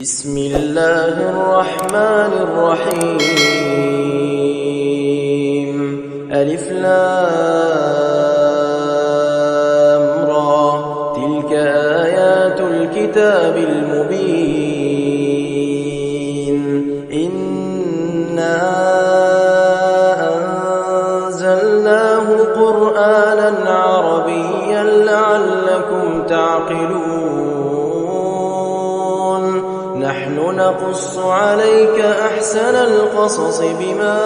بسم الله الرحمن الرحيم ألف لام را تلك آيات الكتاب المبين إنا أنزلناه قرآنا عربيا لعلكم تعقلون نحن نقص عليك أحسن القصص بما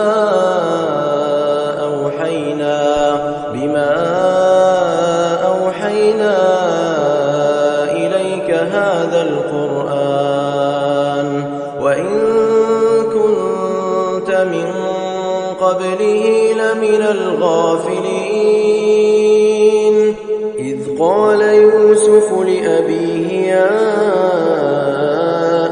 أوحينا إليك هذا القرآن وإن كنت من قبله لمن الغافلين إذ قال يوسف لأبيه يا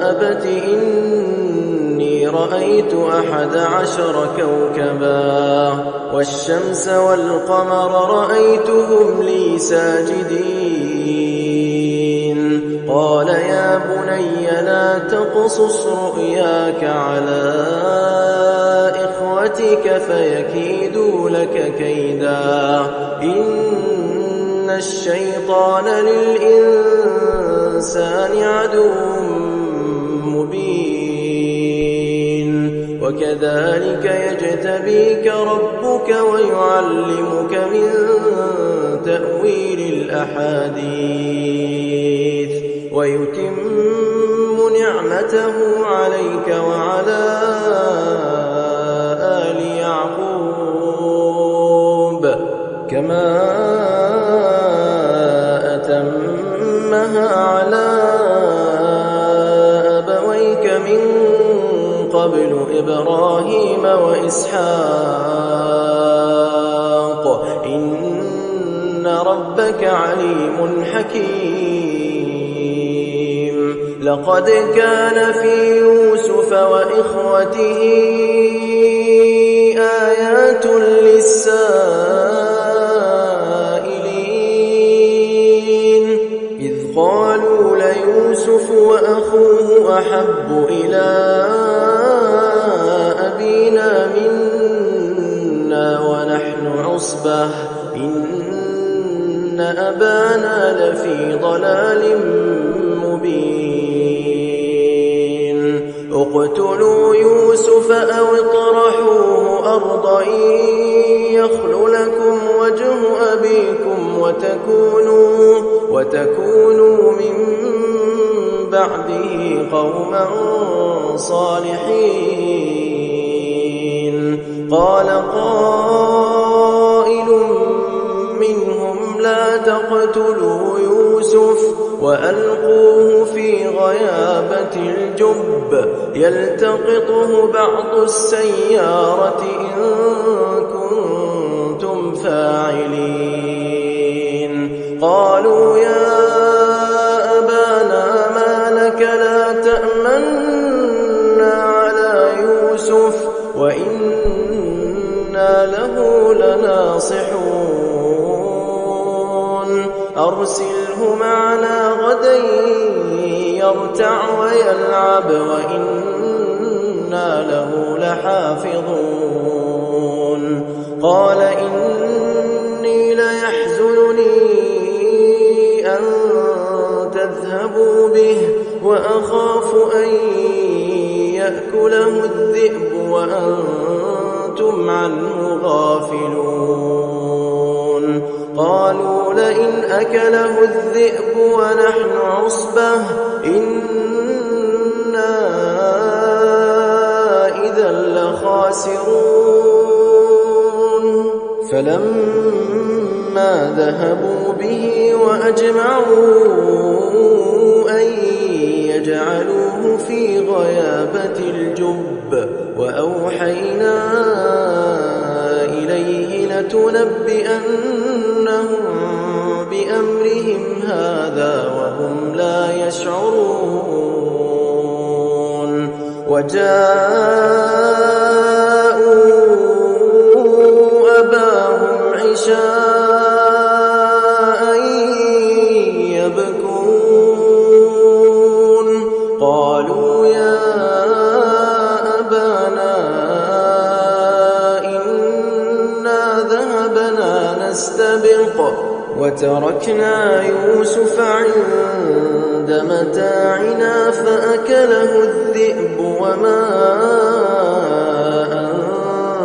أبت إني رأيت 11 كوكبا والشمس والقمر رأيتهم لي ساجدين قال يا بني لا تقصص رؤياك على إخوتك فيكيدوا لك كيدا إن الشيطان للإنسان عدو مبين وكذلك يجتبيك ربك ويعلمك من تأويل الأحاديث ويتم نعمته عليك وعلى آل يعقوب كما أتمها على أبويك من قبل إبراهيم وإسحاق إن ربك عليم حكيم لقد كان في يوسف وإخوته آيات للسائلين إذ قالوا ليوسف وأخوه أحب إلى أبينا منا ونحن عصبة إن أبانا لفي ضلال مبين اقتلوا يوسف أو اطرحوه أرضا يخل لكم وجه أبيكم وتكونوا من بعده قوما صالحين قال قائل منهم لا تقتلوا يوسف وألقوه في غيابة الجب يلتقطه بعض السيارة إن كنتم فاعلين قالوا يا أبانا ما لك لا تأمنا على يوسف وإنا له لناصحون أرسله معنا غدا يرتع ويلعب وإنا له لحافظون قال إني ليحزنني أن تذهبوا به وأخاف أن يأكله الذئب وأنتم عنه غافلون قالوا لئن أكله الذئب ونحن عصبة إنا إذا لخاسرون فلما ذهبوا به وأجمعوا أن يجعلوه في غيابة الجب وأوحينا إليه لتنبئنهم بأمرهم هذا وهم لا يشعرون وجاءوا أباهم عشاء يبكون قالوا قالوا يا أبانا إنا ذهبنا نستبق وتركنا يوسف عند متاعنا فأكله الذئب وما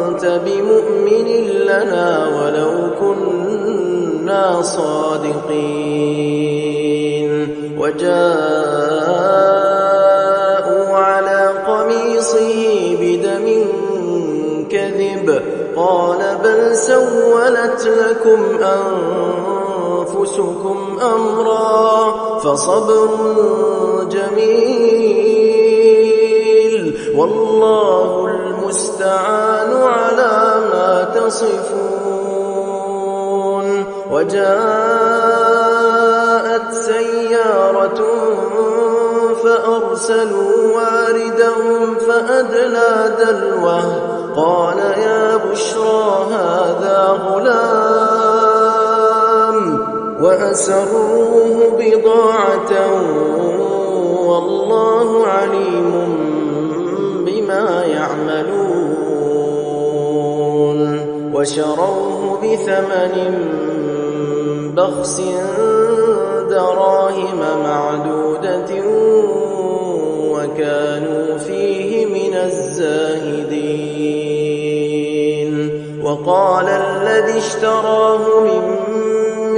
أنت بمؤمن لنا ولو كنا صادقين وجاءوا على قميصه بدم كذب قال بل سولت لكم أنفسكم أمرا فصبر جميل والله المستعان على ما تصفون وجاءت سيارة فأرسلوا واردهم فأدلى دلوه قال يا بشرى هذا غلام وأسروه بضاعة والله عليم بما يعملون وشروه بثمن بخس دراهم معدودة وكانوا فيه من الزاهدين وقال الذي اشتراه من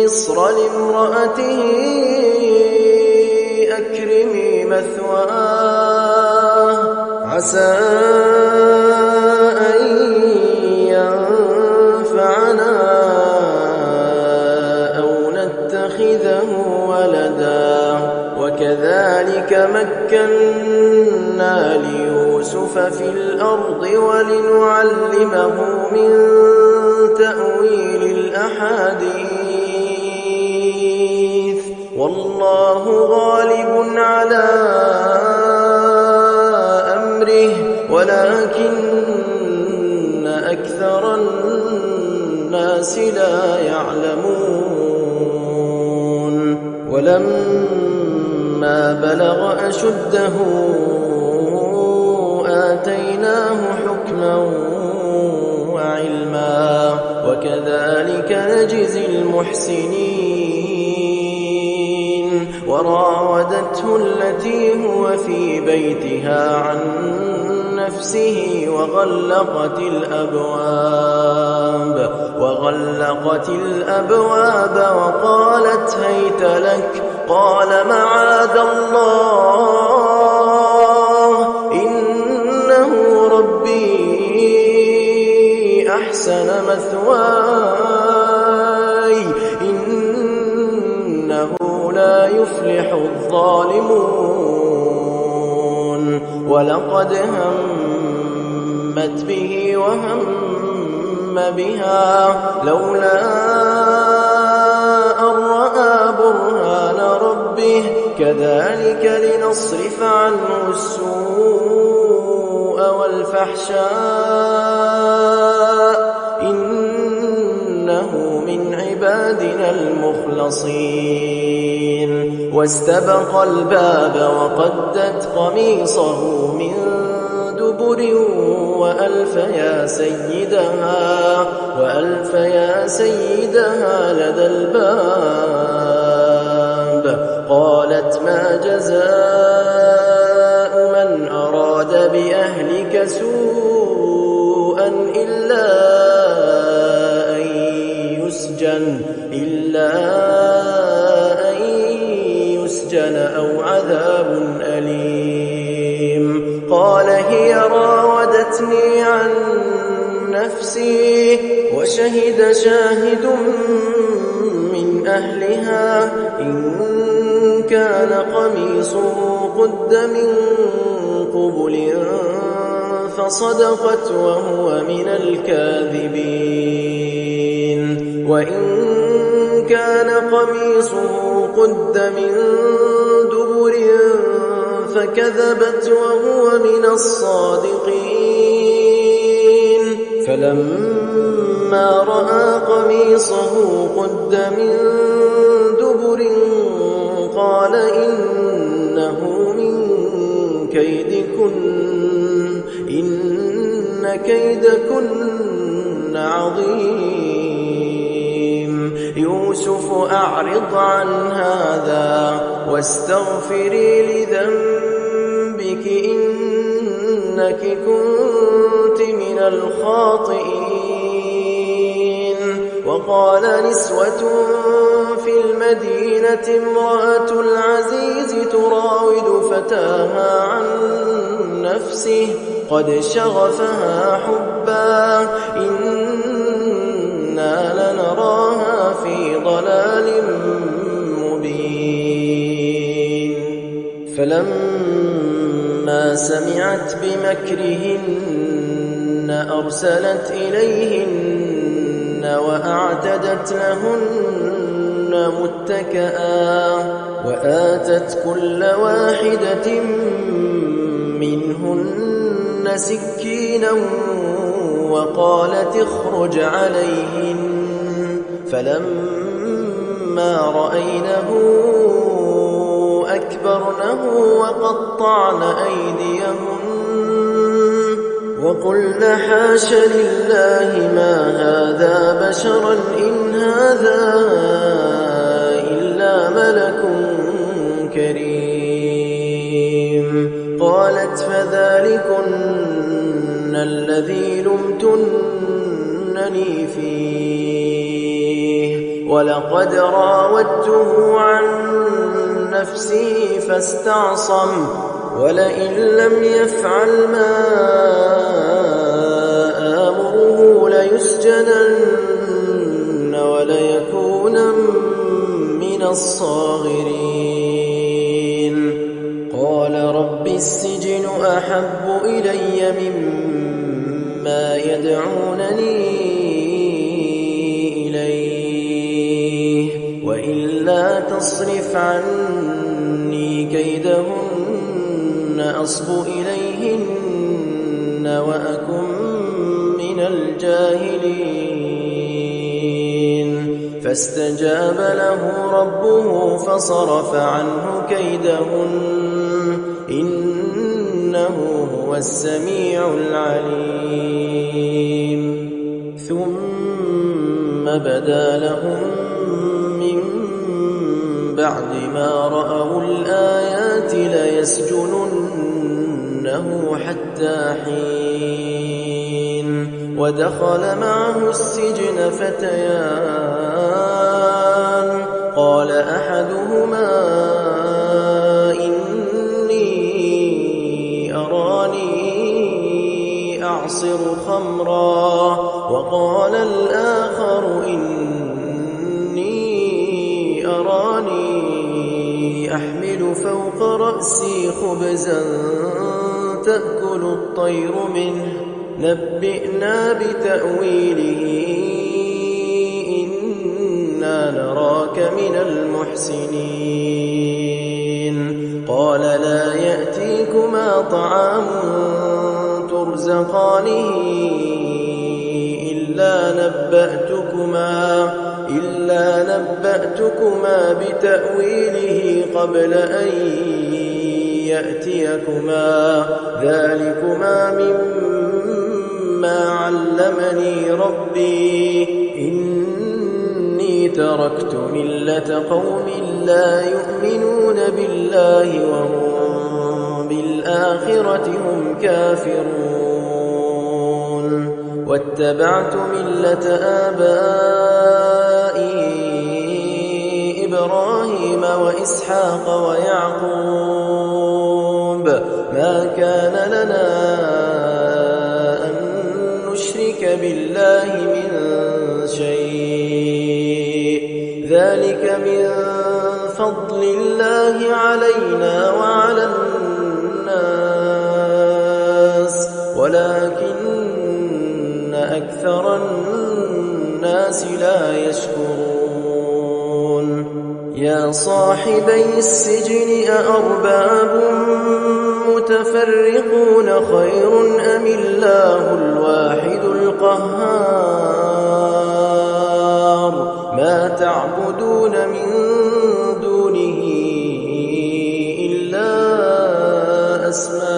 مصر لامرأته أكرمي مثواه عسى أن ينفعنا أو نتخذه ولدا وكذلك مكنا ليوسف في الأرض ولنعلمه من تأويل الأحاديث والله غالب على أمره ولكن أكثر الناس لا يعلمون ولما بلغ أشده آتيناه حكما وعلما وكذلك نجزي المحسنين وراودته التي هو في بيتها عن نفسه وغلقت الأبواب وقالت هيت لك قال معاذ الله إنه ربي أحسن مثواي إنه لا يفلح الظالمون ولقد همت به وهم بها لولا أن رأى برهان ربه كذلك لنصرف عنه السوء والفحشاء إنه من عبادنا المخلصين واستبق الباب وقدت قميصه من دبر وألف يا سيدها لدى الباب قالت ما جزاء من أراد بأهلك سوءا إلا أن يسجن أو عذاب أليم قال هي راودتني عن نفسي وشهد شاهد من أهلها إن كان قميصه قد من قبل فصدقت وهو من الكاذبين وإن كان قميصه قد من دبر فكذبت وهو من الصادقين فلما رأى قميصه قد من دبر قال إنه من كيدكن إن كيدكن عظيم يوسف أعرض عن هذا واستغفري لذنبك إنك كنت من الخاطئين وقال نسوة في المدينة امرأة العزيز تراود فتاها عن نفسه قد شغفها حبا إنا لنراها في ضلال مبين فلما سمعت بمكرهن أرسلت إليهن وأعتدت لهن متكئا وآتت كل واحدة منهن سكينا وقالت اخرج عليهن فلما رأينه أكبرنه وقطعن أيديهن وقلن حاش لله ما هذا بشرا إن هذا إلا ملك كريم قالت فذلكن الذي لمتنني فيه ولقد راودته عن نفسه فاستعصم ولئن لم يفعل ما آمره ليسجنن وليكون من الصاغرين قال رب السجن أحب إلي مما يدعونني إليه وإلا تصرف عني كيدهن أصب إليهن وأكن من الجاهلين فاستجاب له ربه فصرف عنه كيدهن إنه هو السميع العليم ثم بدا لهم من بعد ما رأوا الآيات ليسجننه حتى حين ودخل معه السجن فتيان قال أحدهما إني أراني أعصر خمرا وقال الآخر إني أراني أحمل فوق رأسي خبزا تأكل الطير منه نبئنا بتأويله إنا نراك من المحسنين قال لا يأتيكما طعام ترزقانه إلا نبأتكما بتأويله قبل أن يأتيكما ذلكما مما علمني ربي إني تركت ملة قوم لا يؤمنون بالله وهم بالآخرة هم كافرون واتبعت ملة آبائي إبراهيم وإسحاق ويعقوب ما كان لنا أن نشرك بالله من شيء ذلك من فضل الله علينا وعلى الناس ولكن أكثر الناس لا يشكرون يا صاحبي السجن أأرباب متفرقون خير أم الله الواحد القهار ما تعبدون من دونه إلا أسماء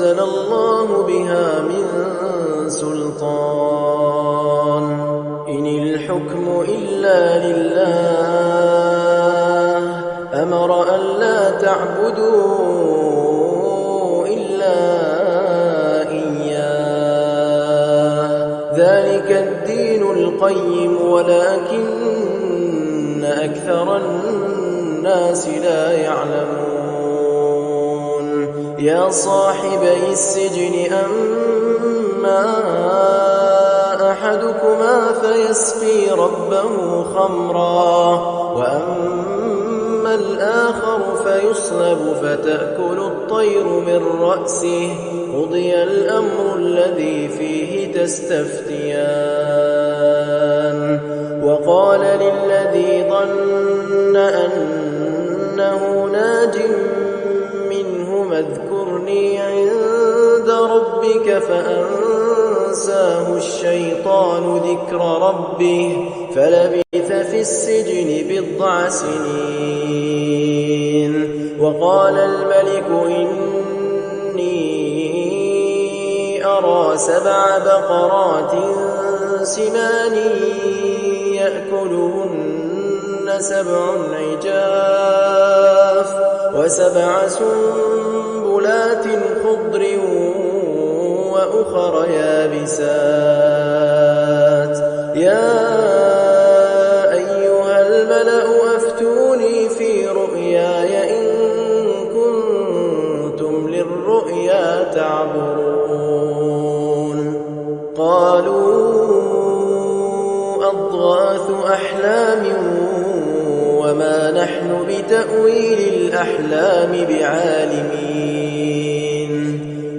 أنزل الله بها من سلطان إن الحكم إلا لله أمر أن لا تعبدوا إلا إياه ذلك الدين القيم ولكن أكثر الناس لا يعلمون يا صاحبي السجن أما أحدكما فيسقي ربه خمرا وأما الآخر فيصلب فتأكل الطير من رأسه قضي الأمر الذي فيه تستفتيان وقال للذي ظن أنه ناج منهما اذكرني عند ربك فأنساه الشيطان ذكر ربه فلبث في السجن بضع سنين وقال الملك إني أرى 7 بقرات سمان يأكلهن 7 عجاف و7 سنبلات خضر وأخر يابسات يا أيها الملأ أفتوني في رؤياي إن كنتم للرؤيا تعبرون قالوا أضغاث أحلام وما نحن بتأويل الأحلام بعالمين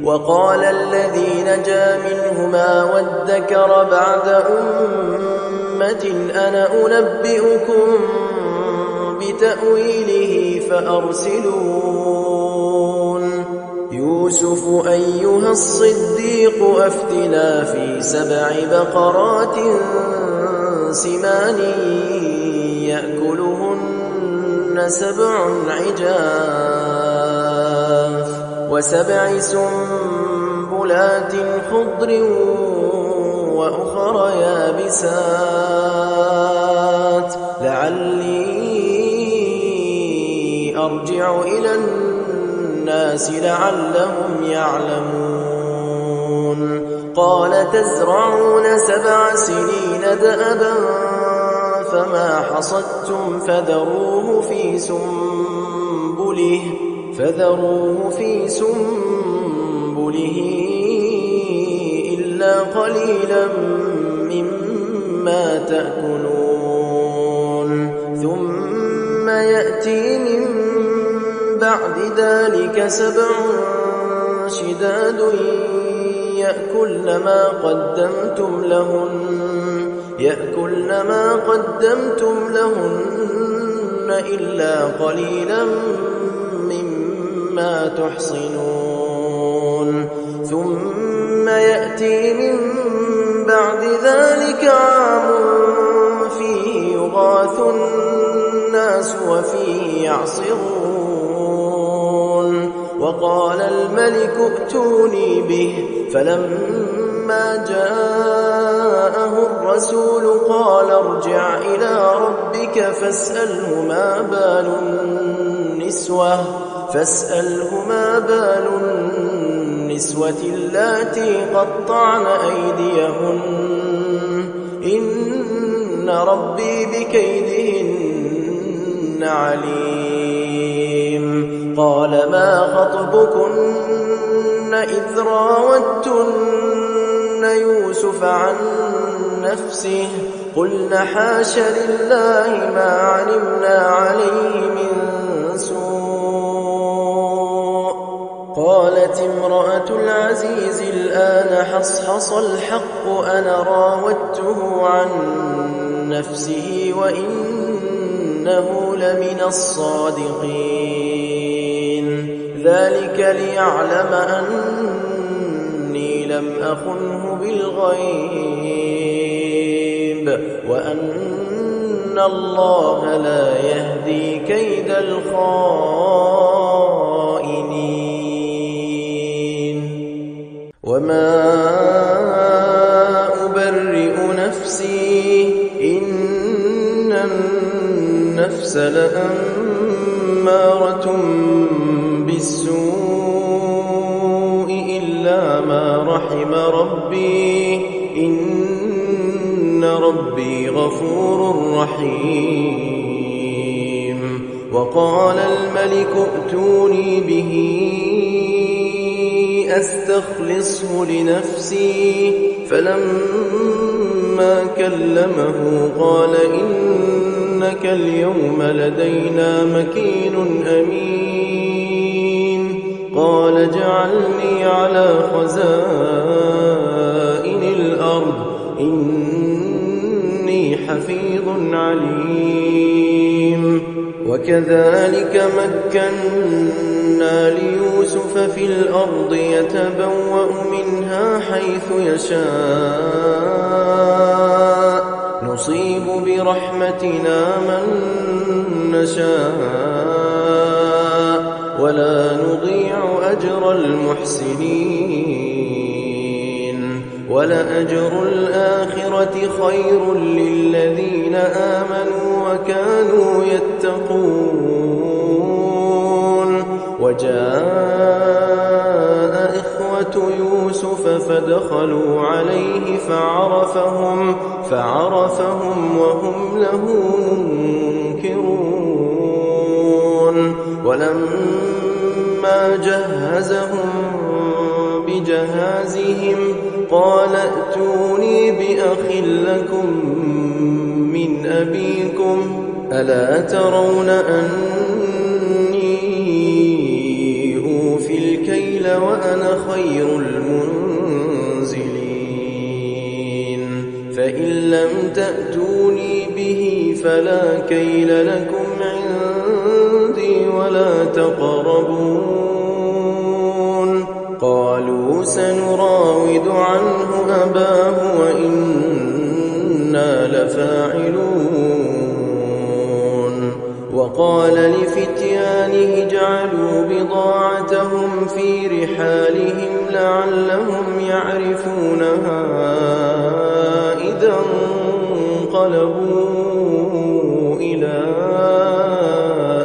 وقال الذي نجا منهما وادكر بعد أمة أنا أنبئكم بتأويله فأرسلون يوسف أيها الصديق أفتنا في 7 بقرات سمان يأكلهن 7 عجاف و7 سنبلات خضر وأخر يابسات لعلي أرجع إلى الناس لعلهم يعلمون قال تزرعون 7 سنين دأبا فما حصدتم فذروه في سنبله إلا قليلا مما تأكلون ثم يأتي من بعد ذلك 7 شداد يأكلن ما قدمتم لهن إلا قليلا مما تحصنون ثم يأتي من بعد ذلك عام فيه يغاث الناس وفيه يعصرون وقال الملك ائتوني به فلما جاءه الرسول قال ارجع إلى ربك فاسأله ما بال النسوة اللاتي قطعن أيديهن إن ربي بكيدهن عليم قال ما خطبكن إذ راوتن يوسف عن نفسه قلن حاش لله ما علمنا عليه من سوء قالت امرأة العزيز الآن حصحص الحق أنا راودته عن نفسه وإنه لمن الصادقين ذلك ليعلم أني لم أخنه بالغيب وأن الله لا يهدي كيد الخائنين وما أبرئ نفسي إن النفس لأمارة بالسوء إلا ما رحم ربي إن ربي غفور رحيم. وقال الملك ائتوني به أستخلصه لنفسي فلما كلمه قال إنك اليوم لدينا مكين أمين. قال اجعلني على خزائن الأرض إني حفيظ عليم. وكذلك مكنا ليوسف في الأرض يتبوأ منها حيث يشاء نصيب برحمتنا من نشاء ولا نضيع أجر المحسنين. ولأجر الآخرة خير للذين آمنوا وكانوا يتقون. وجاء إخوة يوسف فدخلوا عليه فعرفهم وهم له منكرون. ولما جهزهم بجهازهم قال ائتوني بأخ لكم من أبيكم ألا ترون أني أوفي الكيل وأنا خير المنزلين. فإن لم تأتوني به فلا كيل لكم عندي ولا تقربون. قالوا سنراود عنه أباه وإنا لفاعلون. وقال لفتيانه اجعلوا بضاعتهم في رحالهم لعلهم يعرفونها إذا انقلبوا إلى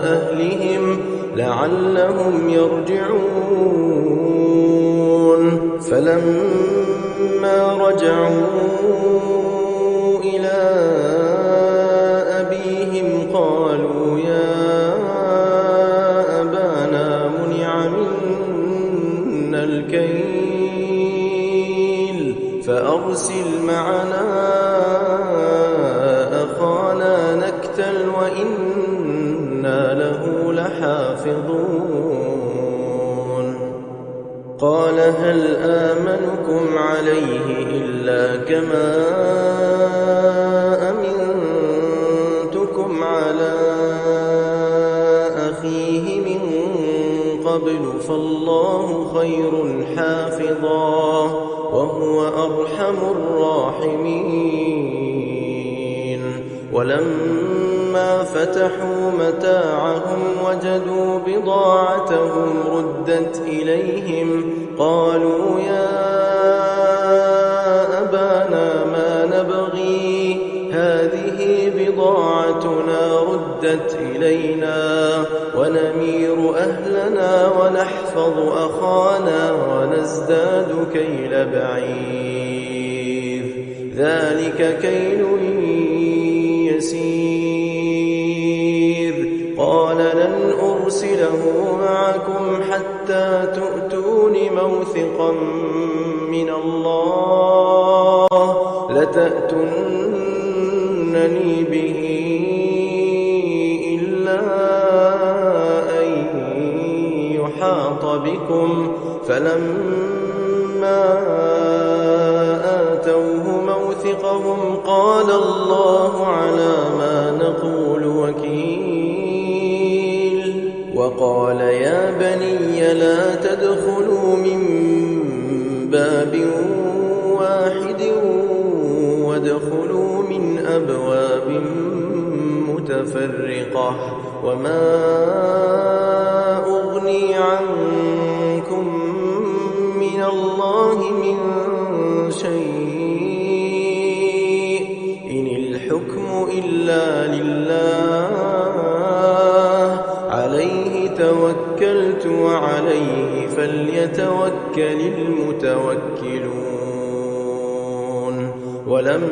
أهلهم لعلهم يرجعون. فلما رجعوا إلى أبيهم قالوا يا أبانا منع منا الكيل فأرسل معنا أخانا نكتل وإنا له لحافظون. قال هل آمنكم عليه إلا كما أمنتكم على أخيه من قبل فالله خير حافظا وهو أرحم الراحمين. ولما فتحوا متاعهم وجدوا بضاعتهم ردت إليهم قالوا يا أبانا ما نبغي هذه بضاعتنا ردت إلينا ونمير أهلنا ونحفظ أخانا ونزداد كيل بعير ذلك كيل يسير. قال لن أرسله معكم حتى تؤتون موثقا من الله لتأتونني به إلا أن يحاط بكم. فلما آتوه موثقهم قال الله على ما نقول وكيل. وقال يا بني لا تدخلوا من باب واحد وادخلوا من أبواب متفرقة وما أغني عنكم من الله الله من شيء إن الحكم إلا لله عليه توكلت وعليه فليتوكل المتوكلون ولما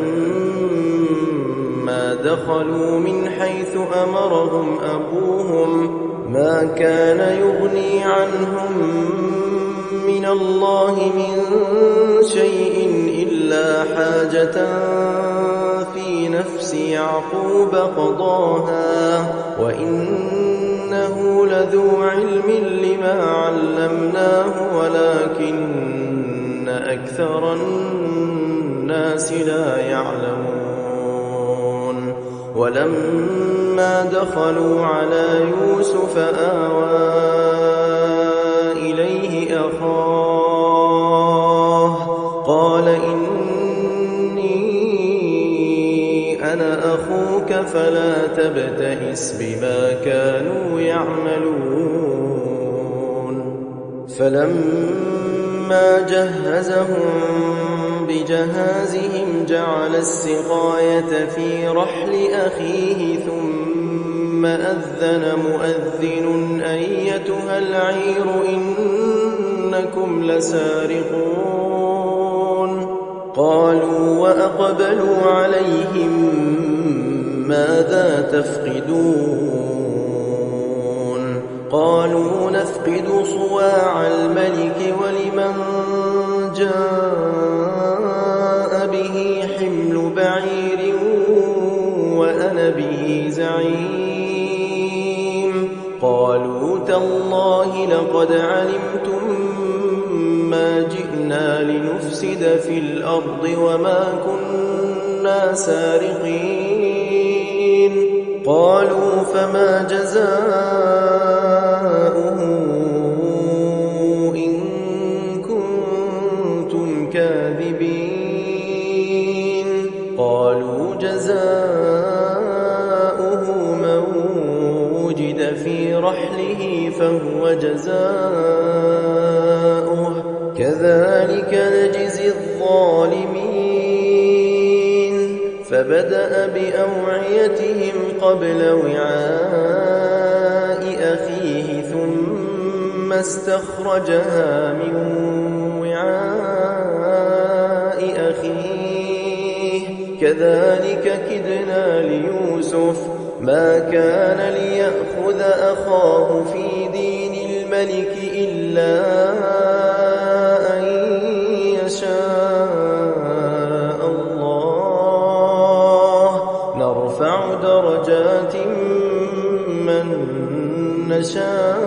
دخلوا من حيث أمرهم أبوهم ما كان يغني عنهم من الله من شيء إلا حاجة في نفس يعقوب قضاها وإنه لذو علم لما علمناه ولكن أكثر الناس لا يعلمون ولما دخلوا على يوسف آوى إليه أخاه قال إني أنا أخوك فلا تبتئس بما كانوا يعملون فلما جهزهم بجهازهم جعل السقاية في رحل أخيه ثم أذن مؤذن أيتها العير إنكم لسارقون قالوا وأقبلوا عليهم ماذا تفقدون قالوا نفقد صواع الملك ولمن جاء به حمل بعير وأنا به زعيم قالوا تالله لقد علمتم ما جئنا لنفسد في الأرض وما كنا سارقين قالوا فما جزاؤه إن كنتم كاذبين قالوا جزاؤه من وجد في رحله فهو جزاؤه كذلك نجزي الظالمين فبدأ بأوعيتهم قبل وعاء أخيه ثم استخرجها من وعاء أخيه كذلك كدنا ليوسف ما كان ليأخذ أخاه في دين الملك إلا أن يشاء الله نرفع درجات من نشاء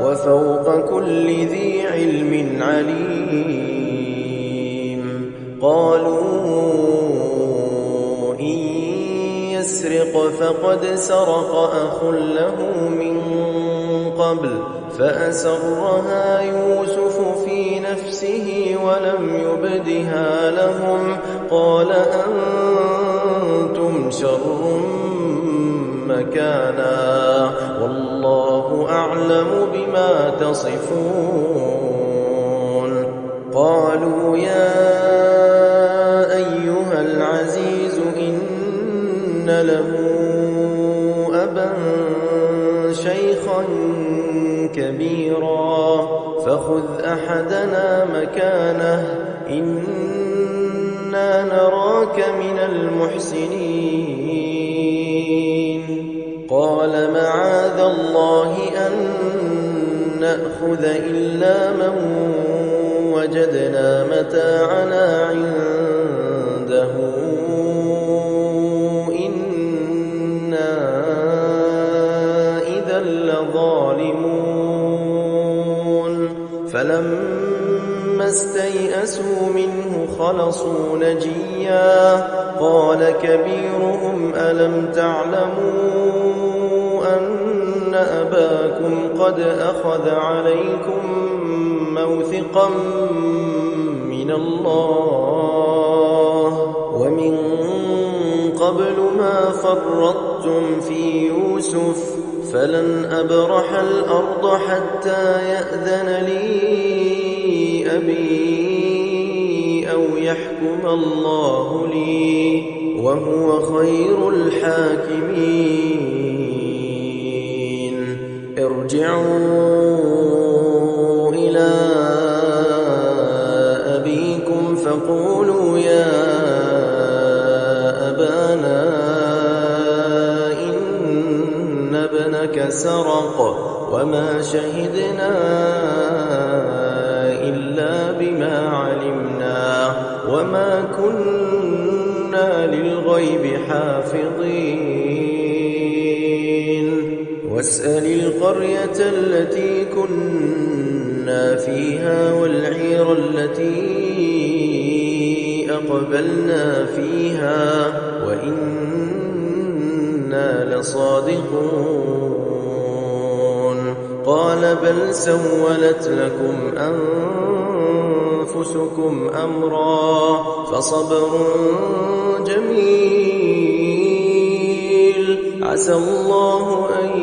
وفوق كل ذي علم عليم قالوا إن يسرق فقد سرق أخ له من قبل فأسرها يوسف في نفسه ولم يبدها لهم قال أنتم شر مكانا والله أعلم بما تصفون قالوا يا أيها العزيز إن له أبا شيخا كبيرا فخذ أحدنا مكانه إنا نراك من المحسنين قال معاذ الله أن نأخذ إلا من وجدنا متاعنا عنده إنا إذا لظالمون فلما استيئسوا منه خلصوا نجيا قال كبيرهم ألم تعلموا أن أباكم قد أخذ عليكم موثقا من الله ومن قبل ما فرطتم في يوسف فلن أبرح الأرض حتى يأذن لي بي أو يحكم الله لي وهو خير الحاكمين ارجعوا إلى أبيكم فقولوا يا أبانا إن ابنك سرق وما شهدنا إلا بما علمنا وما كنا للغيب حافظين واسأل القرية التي كنا فيها والعير التي أقبلنا فيها وإنا لصادقون قال بل سولت لكم أنفسكم أمرا فصبر جميل عسى الله أن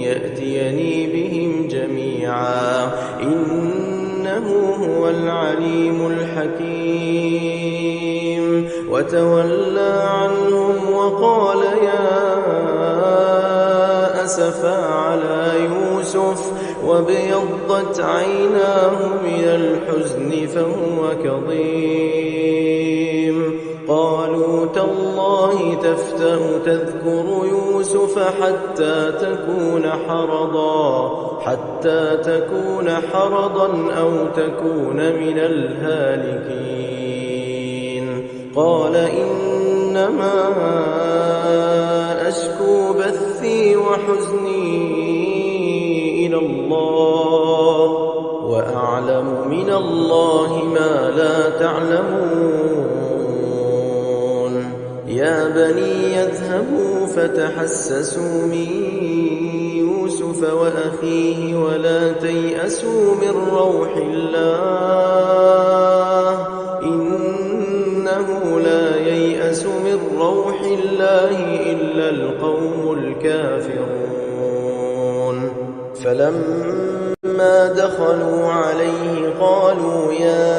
يأتيني بهم جميعا إنه هو العليم الحكيم وتولى عنهم وقال يا أسفا على يوسف وابيضت عيناه من الحزن فهو كظيم قالوا تالله تفتأ تذكر يوسف حتى تكون حرضا أو تكون من الهالكين قال إنما أشكو بثي وحزني إلى الله وأعلم من الله ما لا تعلمون يا بني يذهبوا فتحسسوا من يوسف وأخيه ولا تيأسوا من روح الله إنه لا ييأس من روح الله إلا القوم الكافرون فلما دخلوا عليه قالوا يا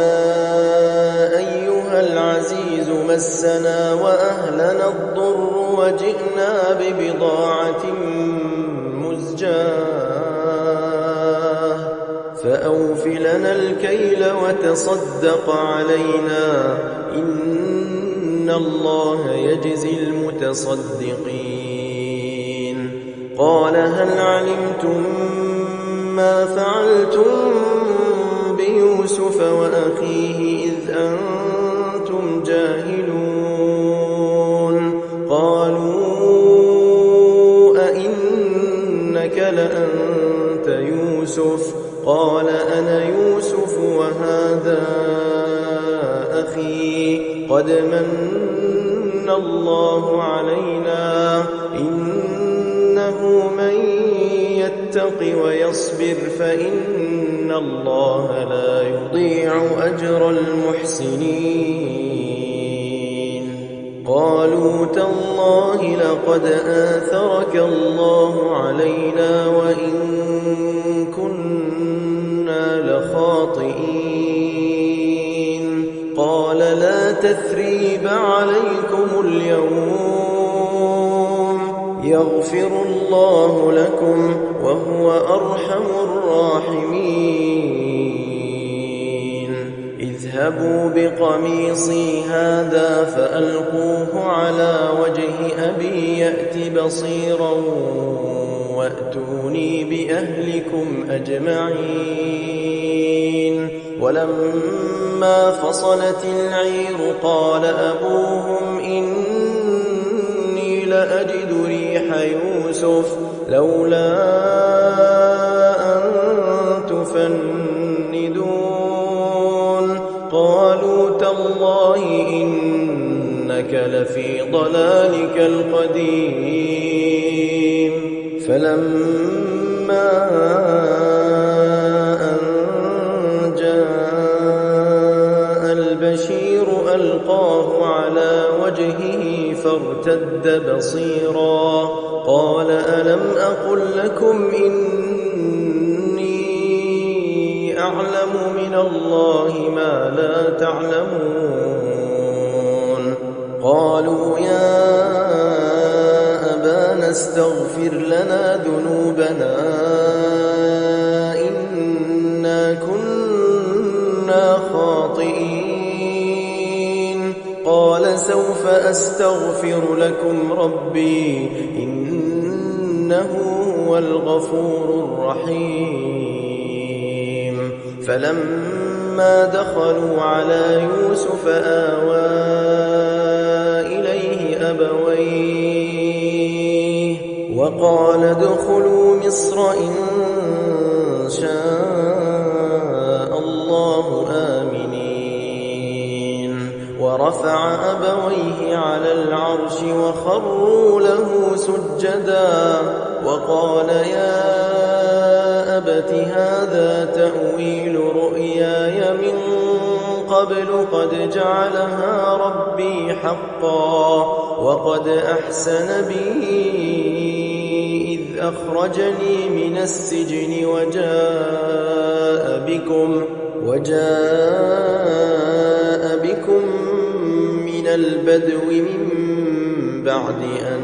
أيها العزيز مسنا وأهلنا الضر وجئنا ببضاعة مزجاة فأوف لنا الكيل وتصدق علينا إن الله يجزي المتصدقين قال هل علمتم ما فعلتم بيوسف وأخيه إذ أنتم جاهلون قالوا أئنك لأنت يوسف قال أنا يوسف وهذا أخي قد من الله علينا إنه من يتق ويصبر فإن الله لا يضيع أجر المحسنين قالوا تالله لقد آثرك الله علينا وإن كنا لخاطئين قال لا تثريب عليكم اليوم يغفر الله لكم وهو أرحم الراحمين اذهبوا بقميصي هذا فألقوه على وجه أبي يأت بصيرا وأتوني بأهلكم أجمعين ولما فصلت العير قال أبوهم إني لأجد ريح يوسف لولا أن تفندون قالوا تالله إنك لفي ضلالك القديم فلما أن جاء البشير ألقاه على وجهه فارتد بصيرا قال ألم أقل لكم إني إني أعلم من الله ما لا تعلمون. قالوا يا أبانا استغفر لنا ذنوبنا إنا كنا خاطئين. قال سوف أستغفر لكم ربي إنه هو الغفور الرحيم. فلما دخلوا على يوسف آوى إليه أبويه وقال ادخلوا مصر إن شاء الله آمنين. ورفع أبويه على العرش وخروا له سجدا وقال يا أبت هذا تأويل رؤياي من قبل قد جعلها ربي حقا وقد أحسن بي إذ أخرجني من السجن وجاء بكم من البدو من بعد أن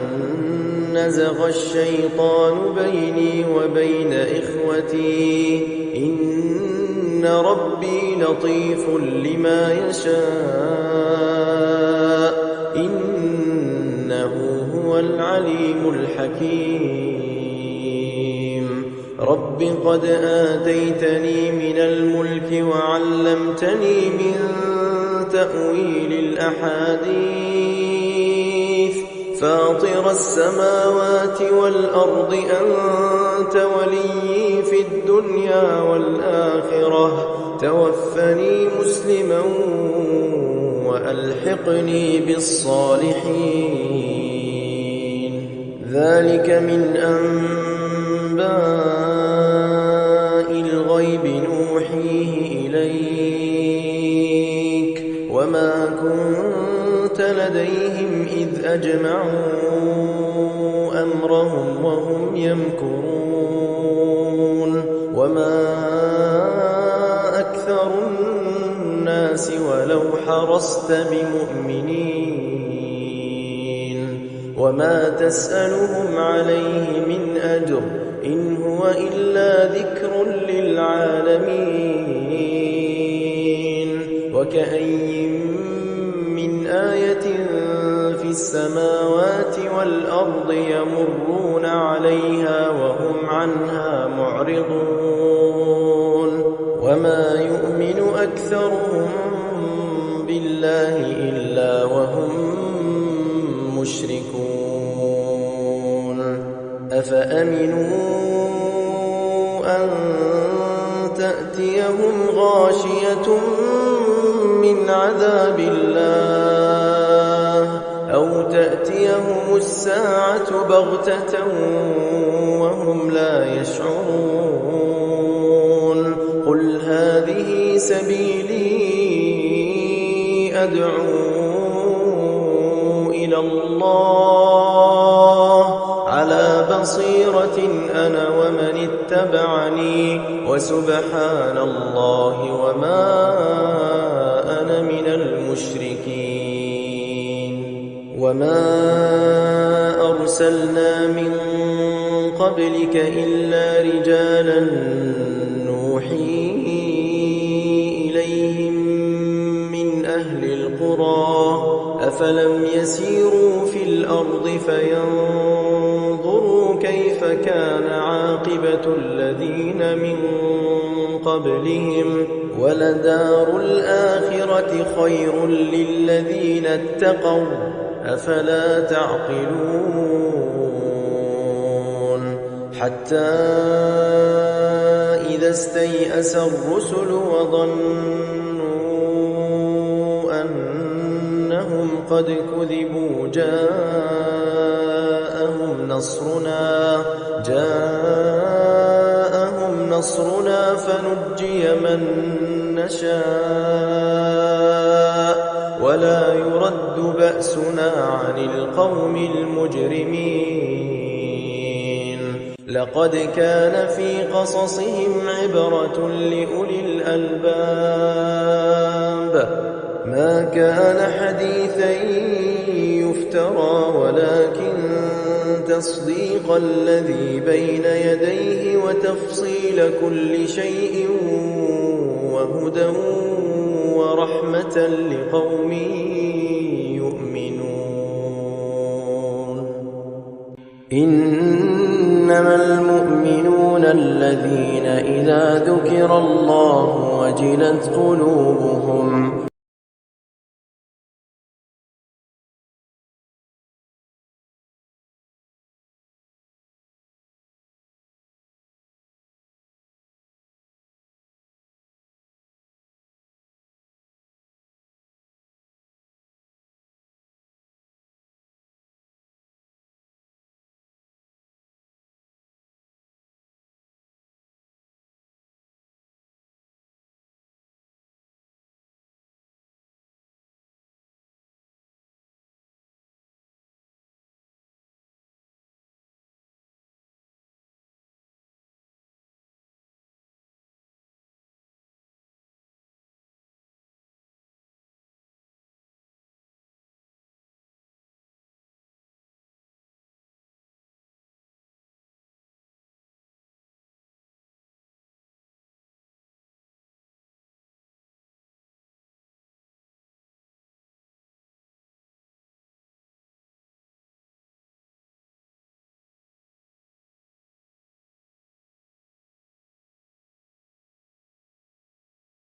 نزغ الشيطان بيني وبين إخوتي إن ربي لطيف لما يشاء إنه هو العليم الحكيم. رب قد آتيتني من الملك وعلمتني من تأويل الأحاديث فاطر السماوات والأرض أنت وليي في الدنيا والآخرة توفني مسلما وألحقني بالصالحين. ذلك من أنباء الغيب نوحيه إليك وما كنت لديهم إذ أجمعوا أمرهم وهم يمكرون. وما أكثر الناس ولو حرصت بمؤمنين وما تسألهم عليه من أجر إن هو إلا ذكر للعالمين. وكأي من آية في السماوات والأرض يمرون عليها وهم عنها معرضون. وما يؤمن أكثرهم بالله إلا وهم مشركون. أفأمنوا أن تأتيهم غاشية من عذاب الله أو تأتيهم الساعة بغتة وهم لا يشعرون. قل هذه سبيلي أدعو إلى الله على بصيرة أنا ومن اتبعني وسبحان الله وما أنا من المشركين. وما أرسلنا من قبلك إلا رجالا نوحي إليهم من أهل القرى أفلم يسيروا في الأرض فينظروا كيف كان عاقبة الذين من قبلهم ولدار الآخرة خير للذين اتقوا أفلا تعقلون. حتى إذا استيأس الرسل وظنوا أنهم قد كذبوا جاءهم نصرنا فنجي من نشاء ولا يرد بأسنا عن القوم المجرمين. لقد كان في قصصهم عبرة لأولي الألباب ما كان حديثا يفترى ولكن تصديق الذي بين يديه وتفصيل كل شيء وهدى ورحمة لقوم يؤمنون. إنما المؤمنون الذين إذا ذكر الله وجلت قلوبهم